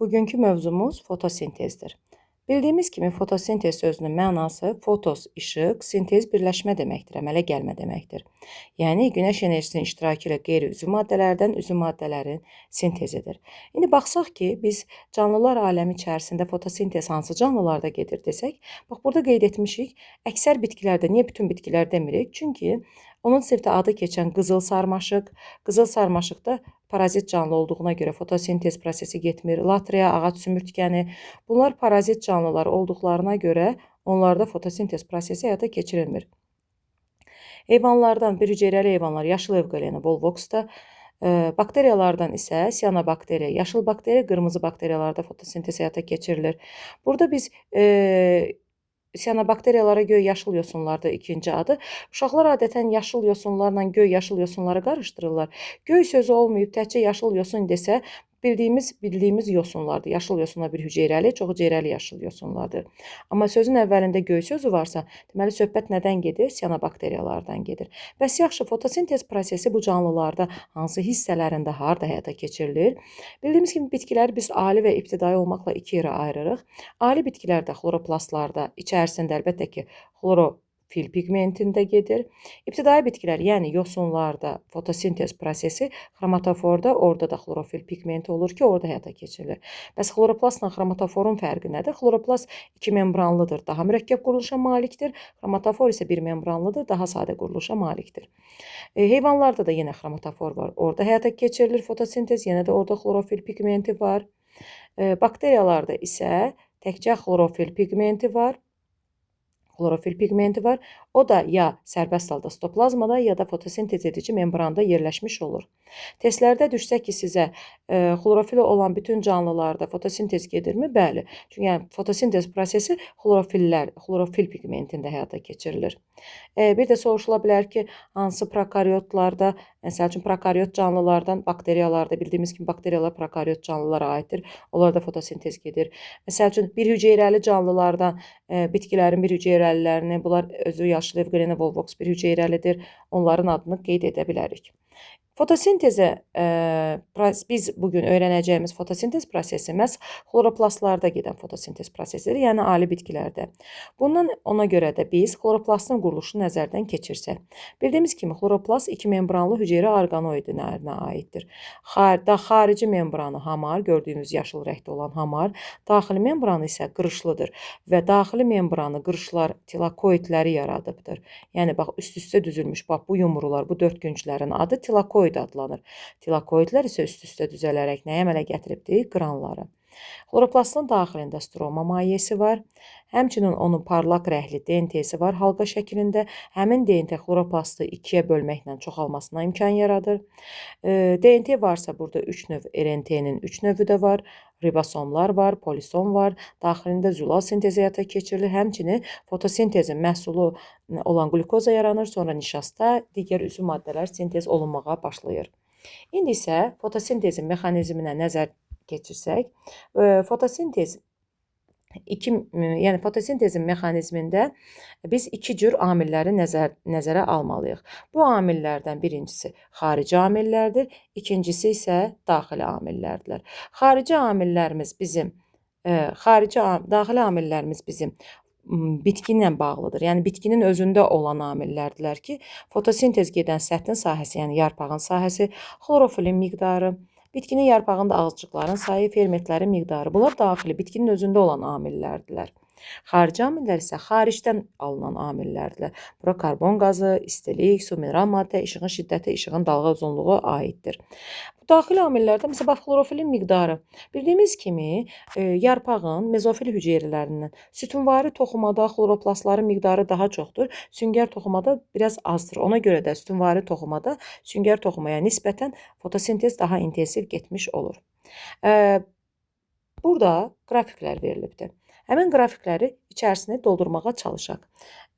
Bugünkü mövzumuz fotosintezdir. Bildiyimiz kimi fotosintez sözünün mənası fotos işıq, sintez birləşmə deməkdir, əmələ gəlmə deməkdir. Yəni günəş enerjisinin iştirakı ilə qeyri-üzv maddələrdən üzv maddələrin sintezidir. İndi baxsaq ki, biz canlılar aləmi içərisində fotosintez hansı canlılarda gedir desək, bax burada qeyd etmişik, əksər bitkilərdə, niyə bütün bitkilər demirik? Çünki onun sirtə adı keçən qızıl sarmaşıqda parazit canlı olduğuna görə fotosintez prosesi getmir. Latria, ağac sümürtkəni, bunlar parazit canlılar olduqlarına görə onlarda fotosintez prosesi həyata keçirilmir. Heyvanlardan bir hüceyrəli heyvanlar yaşıl evqaleni Volvoxda, bakteriyalardan isə siyanobakteriya, yaşıl bakteriya, qırmızı bakteriyalarda fotosintez həyata keçirilir. Burada biz siyanobakteriyalara göy yaşıl yosunlardır ikinci adı. Uşaqlar adətən yaşıl yosunlarla göy yaşıl yosunları qarışdırırlar. Göy sözü olmayıb təkcə yaşıl yosun desə, bildiyimiz yosunlardır. Yaşıl yosunlar bir hüceyrəli, çox hüceyrəli yaşıl yosunlardır. Amma sözün əvvəlində göy sözü varsa, deməli söhbət nədən gedir? Siyanobakteriyalardan gedir. Bəs yaxşı, fotosintez prosesi bu canlılarda hansı hissələrində, harda həyata keçirilir? Bildiyimiz kimi bitkiləri biz ali və ibtidai olmaqla iki yerə ayırırıq. Ali bitkilərdə, xloroplastlarda, içərisində əlbəttə ki, xlorofil pigmentində gedir. İbtidai bitkilər, yəni yosunlarda fotosintez prosesi xromatoforda, orada da xlorofil pigmenti olur ki, orada həyata keçirilir. Bəs xloroplastla xromatoforun fərqi nədir? Xloroplast iki membranlıdır, daha mürəkkəb quruluşa malikdir. Xromatofor isə bir membranlıdır, daha sadə quruluşa malikdir. Heyvanlarda da yenə xromatofor var. Orada həyata keçirilir fotosintez, yenə də orada xlorofil pigmenti var. Bakteriyalarda isə təkcə xlorofil pigmenti var. O da ya sərbəst halda stoplazmada, ya da fotosintez edici membranda yerləşmiş olur. Testlərdə düşsə ki, sizə xlorofili olan bütün canlılarda fotosintez gedirmi? Bəli. Çünki yəni, fotosintez prosesi xlorofil pigmentində həyata keçirilir. Bir də soruşula bilər ki, hansı prokaryotlarda, məsəl üçün prokaryot canlılardan, bakteriyalarda, bildiyimiz kimi bakteriyalar prokaryot canlılara aiddir. Onlarda fotosintez gedir. Məsəl üçün bir hüceyrəli canlılardan bitkilərin bir hüceyrəlilərini, bunlar özü yaşıl evqaleni Volvox bir hüceyrəlidir. Onların adını qeyd edə bilərik. Fotosintezə biz bugün öyrənəcəyimiz fotosintez prosesi məhz xloroplastlarda gedən fotosintez prosesidir, yəni ali bitkilərdə. Bundan ona görə də biz xloroplastın quruluşunu nəzərdən keçirsək. Bildiyimiz kimi xloroplast iki membranlı hüceyrə orqanoidlərinə aiddir. Xarici membranı hamar, gördüyünüz yaşıl rəngdə olan hamar, daxili membranı isə qırışlıdır və daxili membranı qırışlar tilakoidləri yaradıbdır. Yəni bax üst-üstə düzülmüş bax bu yumrular, bu dörd künclərin adı tilakoid adlanır. Tilakoidlər isə üst-üstə düzələrək nəyə əmələ gətiribdir? Qranları. Xloroplastın daxilində stroma mayyəsi var. Həmçinin onun parlaq rəngli DNT-si var halqa şəklində. Həmin DNT xloroplastı ikiyə bölməklə çoxalmasına imkan yaradır. DNT varsa burada 3 növ RNT-nin 3 növü də var. Ribosomlar var, polisom var. Daxilində zülal sintezi həyata keçirilir. Həmçinin fotosintezin məhsulu olan qlukoza yaranır, sonra nişasta, digər üzv maddələr sintez olunmağa başlayır. İndi isə fotosintezin mexanizminə nəzər keçirsək, fotosintezin mexanizmində biz iki cür amilləri nəzərə almalıyıq. Bu amillərdən birincisi xarici amillərdir, ikincisi isə daxili amillərdir. Daxili amillərimiz bizim bitki ilə bağlıdır. Yəni bitkinin özündə olan amillərdirlər ki, fotosintez gedən səthin sahəsi, yəni yarpağın sahəsi, xlorofilin miqdarı, bitkinin yarpağında ağızcıqların sayı, fermentlərin miqdarı. Bunlar daxili, bitkinin özündə olan amillərdirlər. Xarici amillər isə xaricdən alınan amillərdirlər. Bura karbon qazı, istilik, su, mineral maddə, işığın şiddəti, işığın dalğa uzunluğu aiddir. Bu daxili amillərdə məsələn bax xlorofilin miqdarı. Bildiyimiz kimi yarpağın mezofil hüceyrələrindən sütunvari toxumada xloroplastların miqdarı daha çoxdur. Süngər toxumada biraz azdır. Ona görə də sütunvari toxumada süngər toxumaya nisbətən fotosintez daha intensiv getmiş olur. Burada qrafiklər verilibdir. Həmin qrafikləri içərisini doldurmağa çalışaq.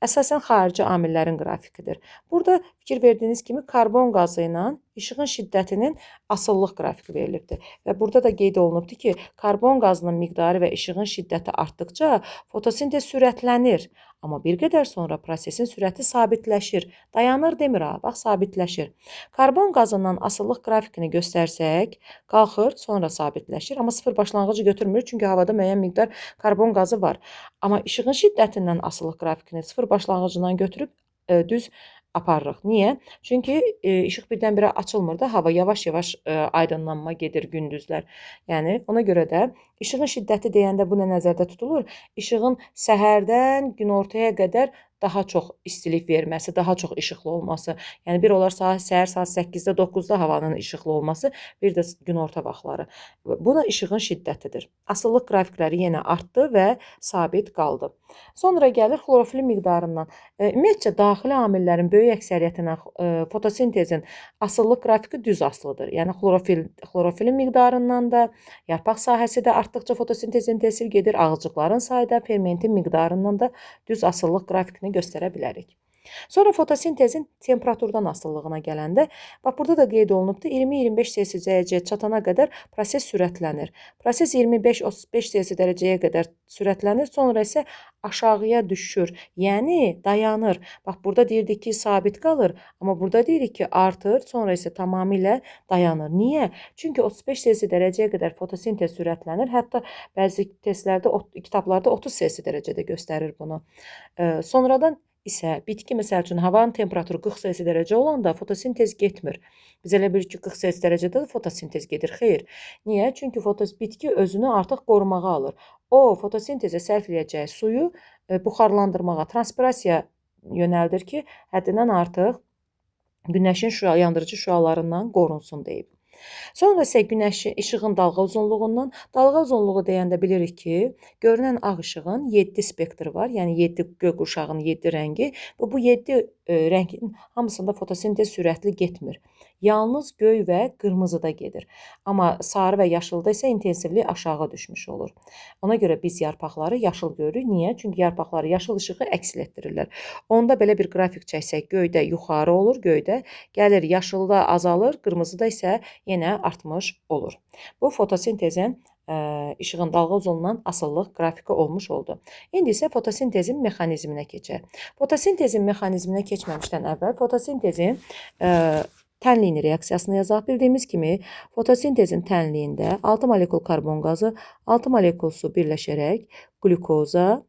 Əsasən xarici amillərin qrafikidir. Burada fikir verdiyiniz kimi karbon qazı ilə işığın şiddətinin asıllıq qrafiki verilibdir. Və burada da qeyd olunubdur ki, karbon qazının miqdarı və işığın şiddəti artdıqca fotosintez sürətlənir. Amma bir qədər sonra prosesin sürəti sabitləşir. Dayanır demir ha, bax sabitləşir. Karbon qazından asıllıq qrafikini göstərsək, qalxır, sonra sabitləşir. Amma sıfır başlanğıcı götürmür, çünki havada müəyyən miqdar karbon qazı var. Amma işığın şiddətindən asıllıq qrafikini sıfır başlanğıcından götürüb düz aparırıq. Niyə? Çünki işıq birdən-birə açılmır da, hava yavaş-yavaş aydınlanma gedir gündüzlər. Yəni ona görə də işığın şiddəti deyəndə bu nə nəzərdə tutulur? İşığın səhərdən günortaya qədər daha çox istilik verməsi, daha çox işıqlı olması. Yəni bir olar səhər saat 8-də, 9-da havanın işıqlı olması, bir də günorta vaxtları. Bu da işığın şiddətidir. Asıllıq qrafikləri yenə artdı və sabit qaldı. Sonra gəlir xlorofil miqdarından. Ümumiyyətcə daxili amillərin böyük əksəriyyətindən fotosintezin asıllıq qrafiki düz asılıdır. Yəni xlorofilin miqdarından da, yarpaq sahəsi də artdıqca fotosintezin təsir gedir, ağacıqların sayı da, fermentin miqdarından da düz asıllıq qrafikini göstərə bilərik. Sonra fotosintezin temperaturdan asıllığına gələndə, bax burada da qeyd olunubdur, 20-25 Selsi dərəcəyə çatana qədər proses sürətlənir. Proses 25-35 Selsi dərəcəyə qədər sürətlənir, sonra isə aşağıya düşür, yəni dayanır. Bax burada deyirdik ki, sabit qalır, amma burada deyirik ki, artır, sonra isə tamamilə dayanır. Niyə? Çünki 35 Selsi dərəcəyə qədər fotosintez sürətlənir, hətta bəzi testlərdə, kitablarda 30 Selsi dərəcədə göstərir bunu. Sonradan isə bitki, məsəl üçün, havanın temperaturu 40 Selsi dərəcə olanda fotosintez getmir. Biz elə bilirik ki, 40 Selsi dərəcədə də fotosintez gedir. Xeyr. Niyə? Çünki bitki özünü artıq qorumağa alır. O, fotosintezə sərf edəcəyi suyu buxarlandırmağa, transpirasiya yönəldir ki, həddindən artıq günəşin yandırıcı şüalarından qorunsun deyib. Sonra isə günəşin işığın dalğa uzunluğundan, dalğa uzunluğu deyəndə bilirik ki, görünən ağ işığın 7 spektri var, yəni 7 göquşağın 7 rəngi və bu 7 rəngin hamısında fotosintez sürətli getmir. Yalnız göy və qırmızıda gedir. Amma sarı və yaşılda isə intensivlik aşağı düşmüş olur. Ona görə biz yarpaqları yaşıl görürük. Niyə? Çünki yarpaqları yaşıl işığı əks etdirirlər. Onda belə bir qrafik çəksək, göydə yuxarı olur, göydə gəlir, yaşılda azalır, qırmızıda isə yenə artmış olur. Bu fotosintezin işığın dalğa uzunluğundan asıllıq qrafiki olmuş oldu. İndi isə fotosintezin mexanizminə keçək. Fotosintezin mexanizminə keçməmişdən əvvəl fotosintezin tənliyini reaksiyasını yazaq. Bildiyimiz kimi fotosintezin tənliyində 6 molekul karbon qazı, 6 molekul su birləşərək glukoza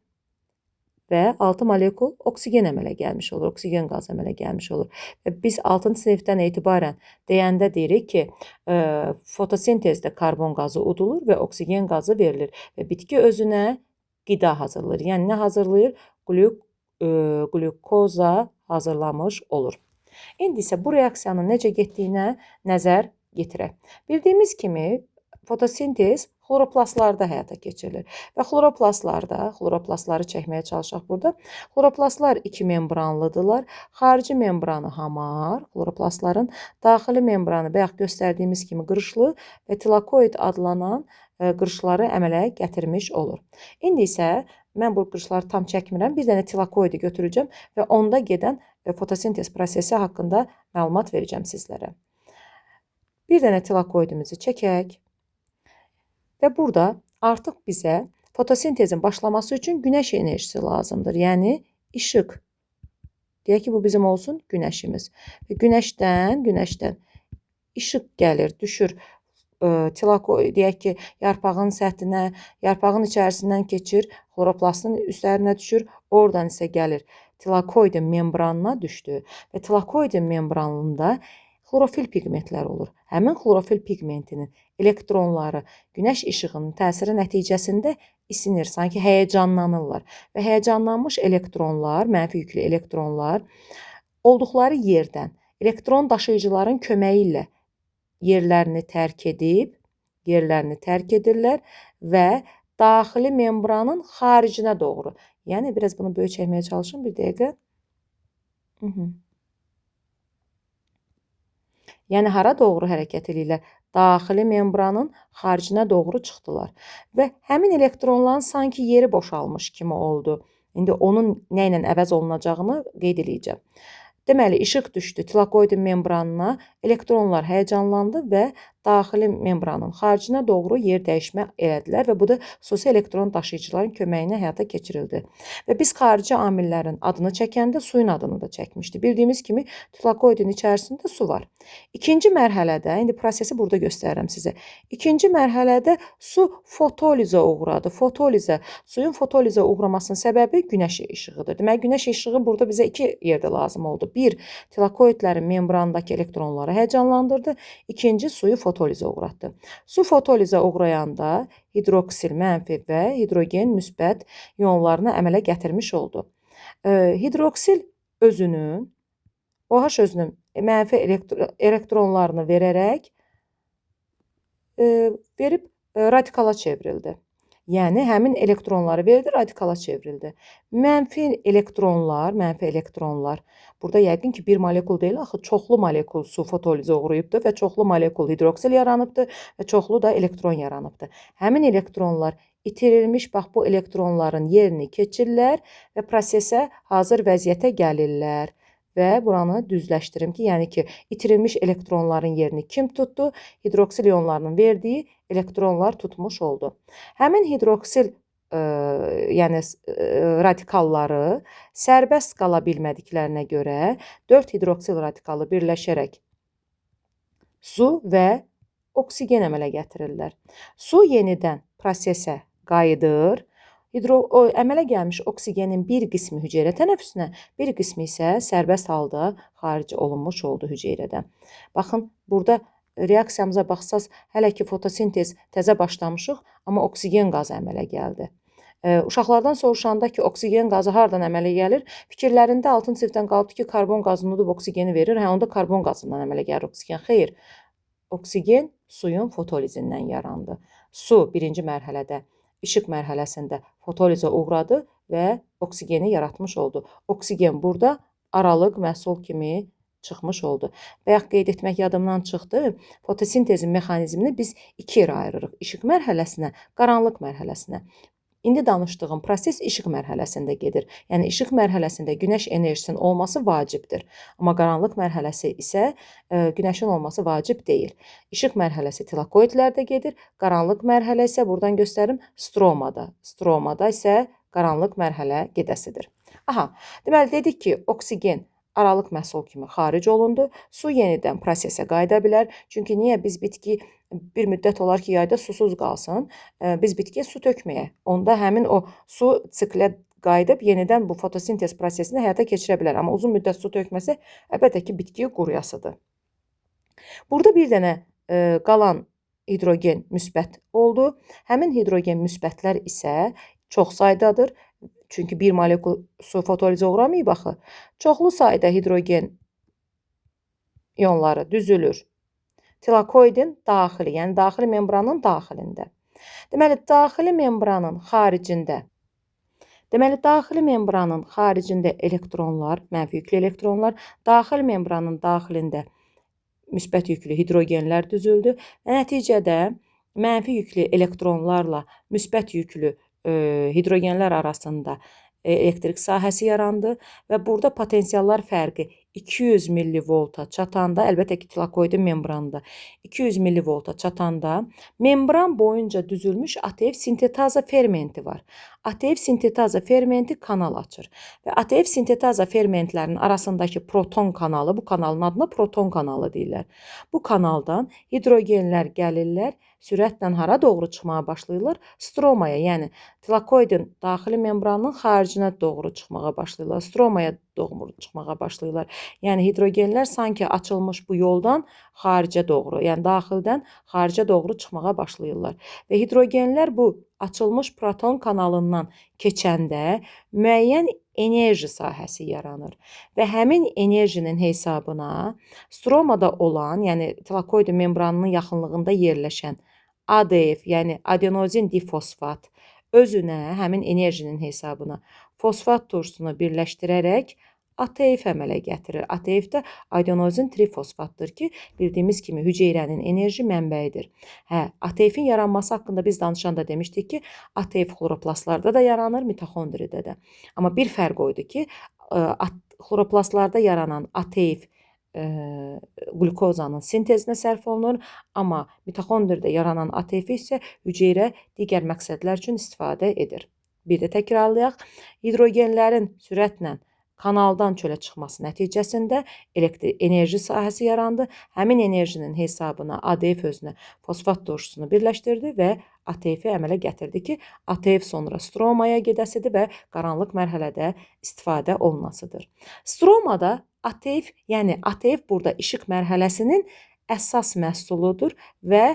və 6 molekul oksigen əmələ gəlmiş olur, oksigen qazı əmələ gəlmiş olur. Və biz 6-cı sinifdən etibarən deyəndə deyirik ki, fotosintezdə karbon qazı udulur və oksigen qazı verilir və bitki özünə qida hazırlayır. Yəni nə hazırlayır? Glukoza hazırlamış olur. İndi isə bu reaksiyanın necə getdiyinə nəzər yetirək. Bildiyimiz kimi fotosintez xloroplastlarda həyata keçirilir. Və xloroplastları çəkməyə çalışaq burada. Xloroplastlar iki membranlıdırlar. Xarici membranı hamar, xloroplastların daxili membranı bayaq göstərdiyimiz kimi qırışlı və tilakoid adlanan qırışları əmələ gətirmiş olur. İndi isə mən bu qırışları tam çəkmirəm. Bir dənə tilakoidi götürəcəm və onda gedən fotosintez prosesi haqqında məlumat verəcəm sizlərə. Bir dənə tilakoidimizi çəkək. Və burada artıq bizə fotosintezin başlaması üçün günəş enerjisi lazımdır. Yəni işıq. Deyək ki, bu bizim olsun günəşimiz. Və günəşdən işıq gəlir, düşür. Tilakoid deyək ki, yarpağın səthinə, yarpağın içərisindən keçir, xloroplastın üstlərinə düşür, oradan isə gəlir tilakoidin membranına düşdü və tilakoidin membranında xlorofil pigmentlər olur. Həmin xlorofil pigmentinin elektronları günəş işığının təsiri nəticəsində isinir, sanki həyəcanlanırlar və həyəcanlanmış elektronlar, mənfi yüklü elektronlar olduqları yerdən elektron daşıyıcıların köməyi ilə yerlərini tərk edirlər və daxili membranın xaricinə doğru. Yəni, biraz bunu böyük çəkməyə çalışın, bir dəqiqə. Yəni, hara doğru hərəkət edirlər? Daxili membranın xaricinə doğru çıxdılar. Və həmin elektronların sanki yeri boşalmış kimi oldu. İndi onun nə ilə əvəz olunacağını qeyd edəcəm. Deməli, işıq düşdü tilakoidin membranına, elektronlar həyəcanlandı və daxili membranın xaricinə doğru yer dəyişmə elədilər və bu da xüsusi elektron daşıyıcıların köməyi ilə həyata keçirildi. Və biz xarici amillərin adını çəkəndə suyun adını da çəkmişdik. Bildiyimiz kimi tilakoidin içərisində su var. İkinci mərhələdə, indi prosesi burada göstərirəm sizə. İkinci mərhələdə su fotolizə uğradı. Suyun fotolizə uğramasının səbəbi günəş işığıdır. Deməli, günəş işığı burada bizə iki yerdə lazım oldu. Bir, tilakoidlərin membrandakı elektronları həyəcanlandırdı. İkinci, suyu fotolizə uğratdı. Su fotolizə uğrayanda hidroksil mənfi və hidrogen müsbət ionlarını əmələ gətirmiş oldu. Hidroksil özünün, OH özünün mənfi elektronlarını verib radikala çevrildi. Yəni, həmin elektronları verdi, radikala çevrildi. Mənfi elektronlar, burada yəqin ki, bir molekul deyil, axı çoxlu molekul su fotolizə uğrayıbdır və çoxlu molekul hidroksil yaranıbdır və çoxlu da elektron yaranıbdır. Həmin elektronlar itirilmiş, bax bu elektronların yerini keçirlər və prosesə hazır vəziyyətə gəlirlər. Və buranı düzləşdirim ki, yəni ki, itirilmiş elektronların yerini kim tutdu? Hidroksil ionlarının verdiyi elektronlar tutmuş oldu. Həmin hidroksil yəni radikalları sərbəst qala bilmədiklərinə görə 4 hidroksil radikalı birləşərək su və oksigen əmələ gətirirlər. Su yenidən prosesə qayıdır. Əmələ gəlmiş oksigenin bir qismi hüceyrə tənəffüsünə, bir qismi isə sərbəst halda xaric olunmuş oldu hüceyrədən. Baxın, burada reaksiyamıza baxsaz, hələ ki fotosintez təzə başlamışıq, amma oksigen qazı əmələ gəldi. Uşaqlardan soruşanda ki, oksigen qazı hardan əmələ gəlir? Fikirlərində 6-cı sinifdən qaldı ki, karbon qazını udub oksigeni verir. Onda karbon qazından əmələ gəlir oksigen. Xeyr, oksigen suyun fotolizindən yarandı. Su birinci mərhələdə, işıq mərhələsində fotolizə uğradı və oksigeni yaratmış oldu. Oksigen burada aralıq məhsul kimi çıxmış oldu. Bayaq qeyd etmək yadımdan çıxdı. Fotosintezin mexanizmini biz iki yerə ayırırıq. İşıq mərhələsinə, qaranlıq mərhələsinə. İndi danışdığım proses işıq mərhələsində gedir. Yəni, işıq mərhələsində günəş enerjisinin olması vacibdir. Amma qaranlıq mərhələsi isə günəşin olması vacib deyil. İşıq mərhələsi tilakoidlərdə gedir. Qaranlıq mərhələ isə, buradan göstərim, stromada. Stromada isə qaranlıq mərhələ gedəsidir. Deməli, dedik ki, oksigen aralıq məhsul kimi xaric olundu. Su yenidən prosesə qayıda bilər. Çünki niyə? Biz bitki bir müddət olar ki, yayda susuz qalsın. Biz bitkiyə su tökməyək. Onda həmin o su siklə qayıdıb yenidən bu fotosintez prosesini həyata keçirə bilər. Amma uzun müddət su tökməsə, əlbəttə ki, bitkiyi quruyasıdır. Burada bir dənə qalan hidrogen müsbət oldu. Həmin hidrogen müsbətlər isə çox saydadır. Çünki bir molekul su fotolizə uğramayıb axı. Çoxlu sayda hidrogen ionları düzülür tilakoidin daxili, yəni daxili membranın daxilində. Deməli, daxili membranın xaricində elektronlar, mənfi yüklü elektronlar, daxili membranın daxilində müsbət yüklü hidrogenlər düzüldü və nəticədə mənfi yüklü elektronlarla müsbət yüklü hidrogenlər arasında elektrik sahəsi yarandı və burada potensiallar fərqi 200 millivolta çatanda, əlbəttə ki, tilakoidin membranında 200 millivolta çatanda membran boyunca düzülmüş ATF sintetaza fermenti var. ATF sintetaza fermenti kanal açır və ATF sintetaza fermentlərinin arasındakı proton kanalı, bu kanalın adına proton kanalı deyirlər. Bu kanaldan hidrogenlər gəlirlər, sürətlə hara doğru çıxmağa başlayırlar? Stromaya, yəni tilakoidin daxili membranının xaricinə doğru çıxmağa başlayırlar. Stromaya doğru çıxmağa başlayırlar. Yəni hidrogenlər sanki açılmış bu yoldan xaricə doğru, yəni daxildən xaricə doğru çıxmağa başlayırlar. Və hidrogenlər bu açılmış proton kanalından keçəndə müəyyən enerji sahəsi yaranır. Və həmin enerjinin hesabına stromada olan, yəni tilakoidin membranının yaxınlığında yerləşən ADF, yəni adenozin difosfat özünə həmin enerjinin hesabına fosfat tursunu birləşdirərək ATF əmələ gətirir. ATF də adenozin trifosfatdır ki, bildiyimiz kimi hüceyrənin enerji mənbəyidir. ATF-in yaranması haqqında biz danışanda demişdik ki, ATF xloroplastlarda da yaranır, mitoxondriyada da. Amma bir fərq oydu ki, xloroplastlarda yaranan ATF qlukozanın sintezinə sərf olunur, amma mitoxondrdə yaranan ATF isə hüceyrə digər məqsədlər üçün istifadə edir. Bir də təkrarlayaq, hidrogenlərin sürətlə kanaldan çölə çıxması nəticəsində enerji sahəsi yarandı. Həmin enerjinin hesabına ADF özünə fosfat turşusunu birləşdirdi və ATF-i əmələ gətirdi ki, ATF sonra stromaya gedəsidir və qaranlıq mərhələdə istifadə olunasıdır. Stromada ATF, yəni ATF burada işıq mərhələsinin əsas məhsuludur və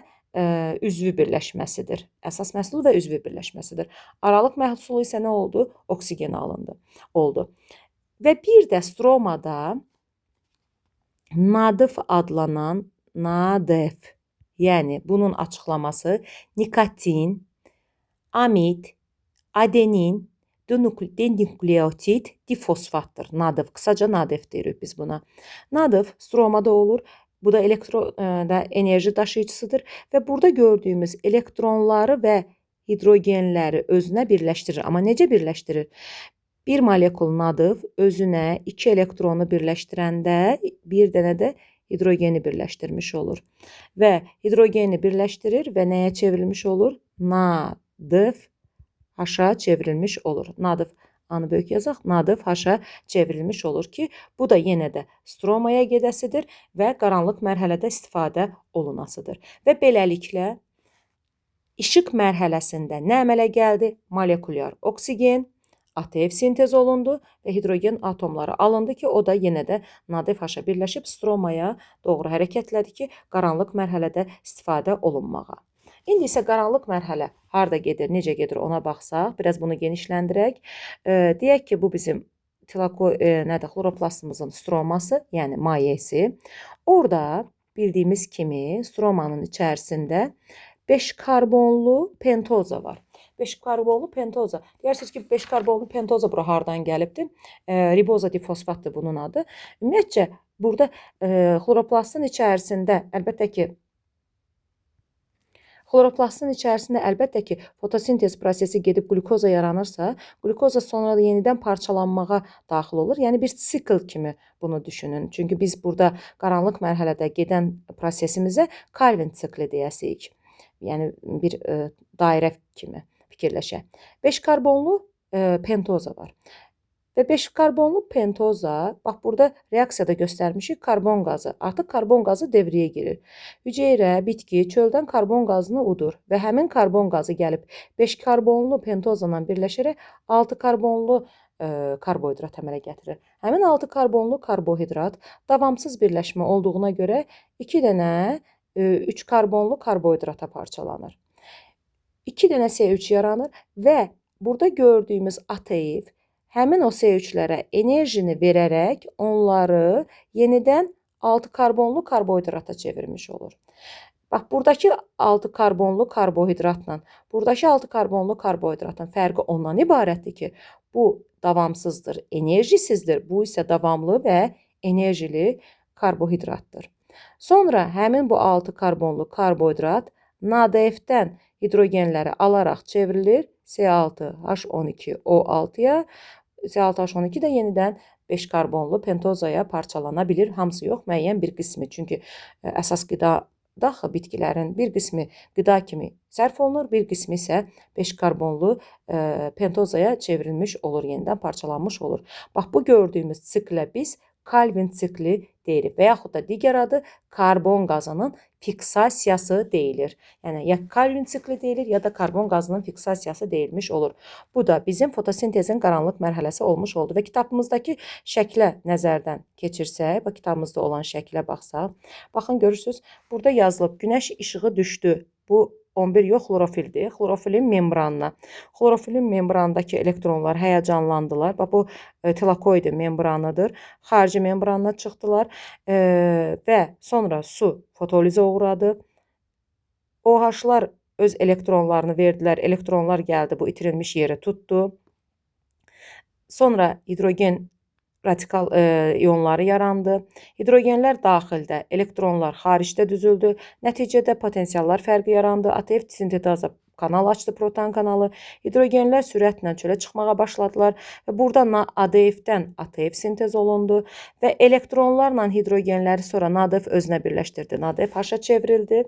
üzvü birləşməsidir. Əsas məhsulu və üzvü birləşməsidir. Aralıq məhsulu isə nə oldu? Oksigen oldu. Və bir də stromada NADF adlanan NADF, yəni bunun açıqlaması nikotin, amid, adenin, dinukleotid, difosfatdır. NADF, qısaca NADF deyirik biz buna. NADF stromada olur. Bu da elektronda enerji daşıyıcısıdır və burada gördüyümüz elektronları və hidrogenləri özünə birləşdirir. Amma necə birləşdirir? Bir molekul NADF özünə 2 elektronu birləşdirəndə bir dənə də hidrogeni birləşdirmiş olur. Və hidrogeni birləşdirir və nəyə çevrilmiş olur? NADF H-a çevrilmiş olur. NADF anı böyük yazaq, NADF H-a çevrilmiş olur ki, bu da yenə də stromaya gedəsidir və qaranlıq mərhələdə istifadə olunasıdır. Və beləliklə işıq mərhələsində nə əmələ gəldi? Molekulyar oksigen, ATF sintez olundu və hidrogen atomları alındı ki, o da yenə də NADF H-a birləşib stromaya doğru hərəkətlədi ki, qaranlıq mərhələdə istifadə olunmağa. İndi isə qaranlıq mərhələ harda gedir, necə gedir ona baxsaq, biraz bunu genişləndirək. Deyək ki, bu bizim xloroplastımızın stroması, yəni mayesi. Orada bildiyimiz kimi stromanın içərisində 5 karbonlu pentoza var. 5 karbonlu pentoza. Deyirsiniz ki, 5 karbonlu pentoza bura hardan gəlibdir? Riboza difosfatdır bunun adı. Ümumiyyətcə, burada xloroplastın içərisində əlbəttə ki, fotosintez prosesi gedib glukoza yaranırsa, glukoza sonra da yenidən parçalanmağa daxil olur. Yəni bir sikl kimi bunu düşünün. Çünki biz burada qaranlıq mərhələdə gedən prosesimizə Calvin sikli deyəsiyik. Yəni bir dairə kimi fikirləşək. 5 karbonlu pentoza var. Və 5 karbonlu pentoza, bax burada reaksiyada göstərmişik karbon qazı. Artıq karbon qazı devrəyə girir. Hüceyrə, bitki çöldən karbon qazını udur və həmin karbon qazı gəlib 5 karbonlu pentoza ilə birləşərək 6 karbonlu karbohidrat əmələ gətirir. Həmin 6 karbonlu karbohidrat davamsız birləşmə olduğuna görə 2 dənə 3 karbonlu karbohidrata parçalanır. 2 dənə C3 yaranır və burada gördüyümüz ATF həmin o C3-lərə enerjini verərək onları yenidən 6 karbonlu karbohidrata çevirmiş olur. Bax, buradakı 6 karbonlu karbohidratla buradakı 6 karbonlu karbohidratın fərqi ondan ibarətdir ki, bu davamsızdır, enerjisizdir. Bu isə davamlı və enerjili karbohidratdır. Sonra həmin bu 6 karbonlu karbohidrat NADF-dən hidrogenləri alaraq çevrilir C6H12O6-ya. C6H12 də yenidən 5 karbonlu pentozaya parçalana bilir. Hamısı yox, müəyyən bir qismi. Çünki əsas qida daxı bitkilərin bir qismi qida kimi sərf olunur, bir qismi isə 5 karbonlu pentozaya çevrilmiş olur, yenidən parçalanmış olur. Bax, bu gördüyümüz siklə biz Calvin sikli deyilir və yaxud da digər adı karbon qazının fiksasiyası deyilir. Yəni, ya Calvin sikli deyilir, ya da karbon qazının fiksasiyası deyilmiş olur. Bu da bizim fotosintezin qaranlıq mərhələsi olmuş oldu və kitabımızdakı şəklə nəzərdən keçirsək, bu kitabımızda olan şəklə baxsaq, baxın, görürsünüz, burada yazılıb, günəş işığı düşdü. Bu 11 yox, xlorofildir. Xlorofilin membranına. Xlorofilin membranındakı elektronlar həyəcanlandılar. Bax, bu tilakoid membranıdır. Xarici membranına çıxdılar və sonra su fotolizə uğradı. OH-lar öz elektronlarını verdilər. Elektronlar gəldi, bu itirilmiş yeri tutdu. Sonra hidrogen radikal ionları yarandı. Hidrogenlər daxildə, elektronlar xaricdə düzüldü. Nəticədə potensiallar fərqi yarandı. ATF kanal açdı, proton kanalı. Hidrogenlər sürətlə çölə çıxmağa başladılar və burada ADF-dən ATF sintez olundu və elektronlarla hidrogenləri sonra NADF özünə birləşdirdi. NADF H-a çevrildi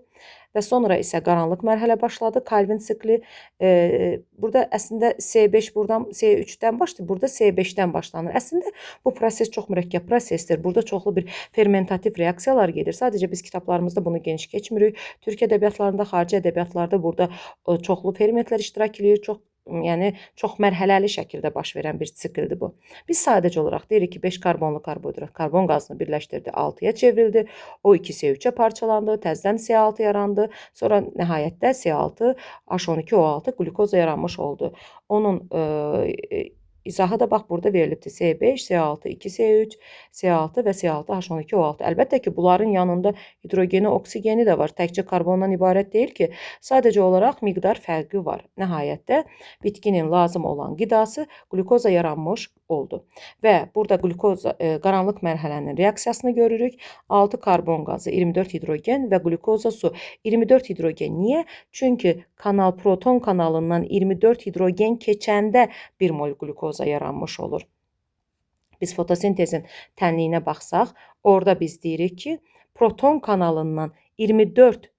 və sonra isə qaranlıq mərhələ başladı. Kalvin sikli burada əslində C5 buradan C3-dən başlayır, burada C5-dən başlanır. Əslində bu proses çox mürəkkəb prosesdir. Burada çoxlu bir fermentativ reaksiyalar gedir. Sadəcə biz kitablarımızda bunu geniş keçmirik. Türk ədəbiyyatlarında, xarici ədəbiyyatlarda burada çoxlu fermentlər iştirak edir. Yəni çox mərhələli şəkildə baş verən bir sikldir bu. Biz sadəcə olaraq deyirik ki, 5 karbonlu karbohidrat karbon qazını birləşdirdi, 6-ya çevrildi. O 2C3-ə parçalandı, təzədən C6 yarandı. Sonra nəhayətdə C6 H12O6 qlukoza yaranmış oldu. Onun izahı da bax burada verilibdir. C5, C6, 2C3, C6 və C6H12O6. Əlbəttə ki, bunların yanında hidrogeni, oksigeni də var. Təkcə karbondan ibarət deyil ki, sadəcə olaraq miqdar fərqi var. Nəhayətdə bitkinin lazım olan qidası qlukoza yaranmış oldu. Və burada qlukoza qaranlıq mərhələnin reaksiyasını görürük. 6 karbon qazı, 24 hidrogen və qlukoza su. 24 hidrogen niyə? Çünki proton kanalından 24 hidrogen keçəndə 1 mol qlukoza yaranmış olur. Biz fotosintezin tənliyinə baxsaq, orada biz deyirik ki, proton kanalından 24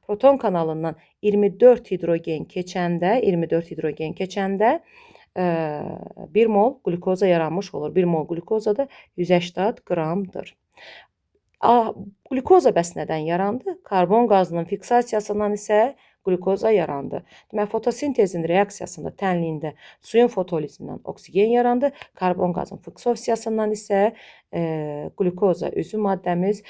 proton kanalından 24 hidrogen keçəndə 1 mol glukoza yaranmış olur. 1 mol glukoza da 180 qramdır. Glukoza bəs nədən yarandı? Karbon qazının fiksasiyasından isə glukoza yarandı. Demək, fotosintezin reaksiyasında, tənliyində suyun fotolizindən oksigen yarandı. Karbon qazının fiksasiyasından isə glukoza, üzüm maddəmiz,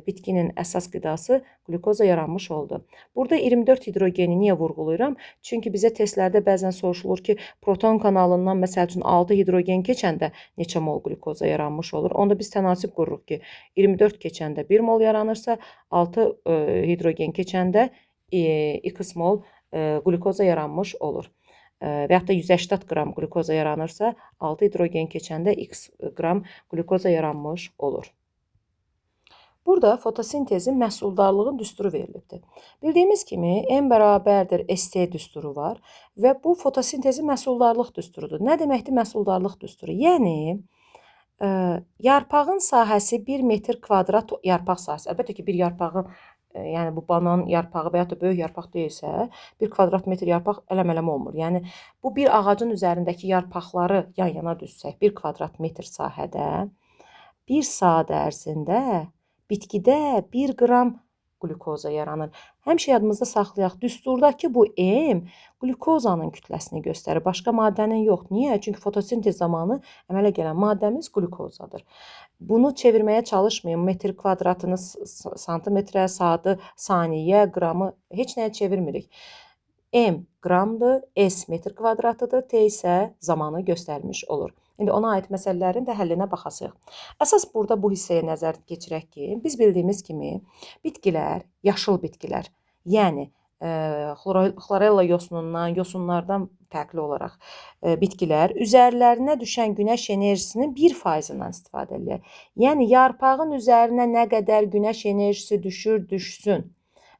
bitkinin əsas qidası glukoza yaranmış oldu. Burada 24 hidrogeni niyə vurğulayıram? Çünki bizə testlərdə bəzən soruşulur ki, proton kanalından məsəl üçün 6 hidrogen keçəndə neçə mol glukoza yaranmış olur? Onda biz tənasib qururuq ki, 24 keçəndə 1 mol yaranırsa, 6 hidrogen keçəndə x mol glukoza yaranmış olur. Və yaxud da 180 qram glukoza yaranırsa, 6 hidrogen keçəndə x qram glukoza yaranmış olur. Burada fotosintezin məhsuldarlığın düsturu verilibdir. Bildiyimiz kimi, M bərabərdir ST düsturu var və bu fotosintezin məhsuldarlıq düsturudur. Nə deməkdir məhsuldarlıq düsturu? Yəni, yarpağın sahəsi 1 metr kvadrat yarpaq sahəsi. Əlbəttə ki, bir yarpağın, yəni bu banan yarpağı və ya da böyük yarpaq deyilsə, 1 kvadrat metr yarpaq ələm-ələm olmur. Yəni, bu bir ağacın üzərindəki yarpaqları yan-yana düzsək, 1 kvadrat metr sahədə, 1 saat ərzində bitkidə 1 qram glukoza yaranır. Həmişə yadımızda saxlayaq, düsturdakı bu M glukozanın kütləsini göstərir, başqa maddənin yox. Niyə? Çünki fotosintez zamanı əmələ gələn maddəmiz glukozadır. Bunu çevirməyə çalışmayın. Metr kvadratını santimetrə, saatı saniyə, qramı heç nəyə çevirmirik. M qramdır, S metr kvadratıdır, T isə zamanı göstərmiş olur. İndi ona aid məsələlərin də həllinə baxasıq. Əsas burada bu hissəyə nəzər keçirək ki, biz bildiyimiz kimi bitkilər, yaşıl bitkilər, yəni xlorella yosunlardan fərqli olaraq bitkilər üzərlərinə düşən günəş enerjisinin 1%-dən istifadə edir. Yəni, yarpağın üzərinə nə qədər günəş enerjisi düşsün.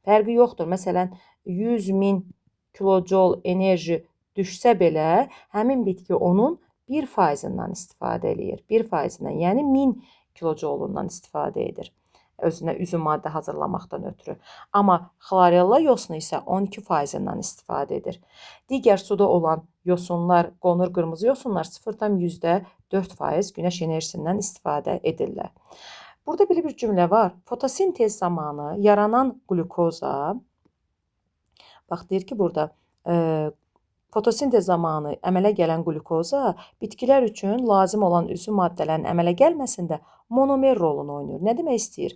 Fərqi yoxdur. Məsələn, 100.000 kilojol enerji düşsə belə, həmin bitki onun 1%-dən istifadə edir. 1%-dən, yəni 1000 kilojolundan istifadə edir. Özünə üzüm maddə hazırlamaqdan ötürü. Amma xlorella yosunu isə 12%-dən istifadə edir. Digər suda olan yosunlar, qonur qırmızı yosunlar 0,4% günəş enerjisindən istifadə edirlər. Burada belə bir cümlə var. Fotosintez zamanı yaranan glukoza, bax deyir ki, burada fotosintez zamanı əmələ gələn glukoza bitkilər üçün lazım olan üzüm maddələrin əmələ gəlməsində monomer rolunu oynayır. Nə demək istəyir?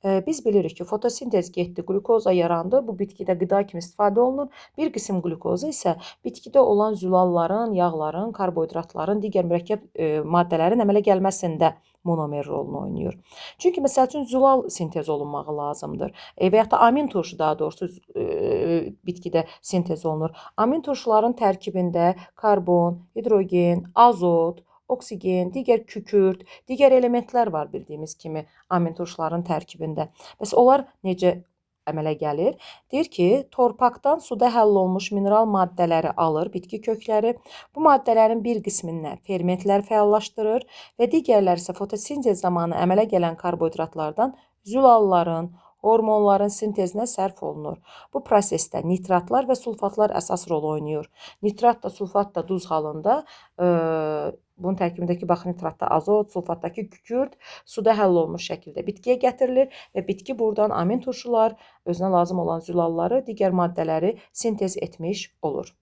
Biz bilirik ki, fotosintez getdi, glukoza yarandı, bu bitkidə qida kimi istifadə olunur. Bir qism glukoza isə bitkidə olan zülalların, yağların, karbohidratların, digər mürəkkəb maddələrin əmələ gəlməsində monomer rolunu oynayır. Çünki məsəl üçün zülal sintez olunmağı lazımdır. Və ya da amin turşu daha doğrusu bitkidə sintez olunur. Amin turşuların tərkibində karbon, hidrogen, azot, oksigen, digər kükürt, digər elementlər var bildiyimiz kimi amin turşuların tərkibində. Bəs onlar necə əmələ gəlir. Deyir ki, torpaqdan suda həll olmuş mineral maddələri alır bitki kökləri. Bu maddələrin bir qismini fermentlər fəallaşdırır və digərləri isə fotosintez zamanı əmələ gələn karbohidratlardan zülalların, hormonların sintezinə sərf olunur. Bu prosesdə nitratlar və sulfatlar əsas rol oynayır. Nitrat da, sulfat da duz halında, bunun tərkibindəki bax nitratda azot, sulfatdakı kükürt suda həll olmuş şəkildə bitkiyə gətirilir və bitki buradan amin turşular, özünə lazım olan zülalları, digər maddələri sintez etmiş olur.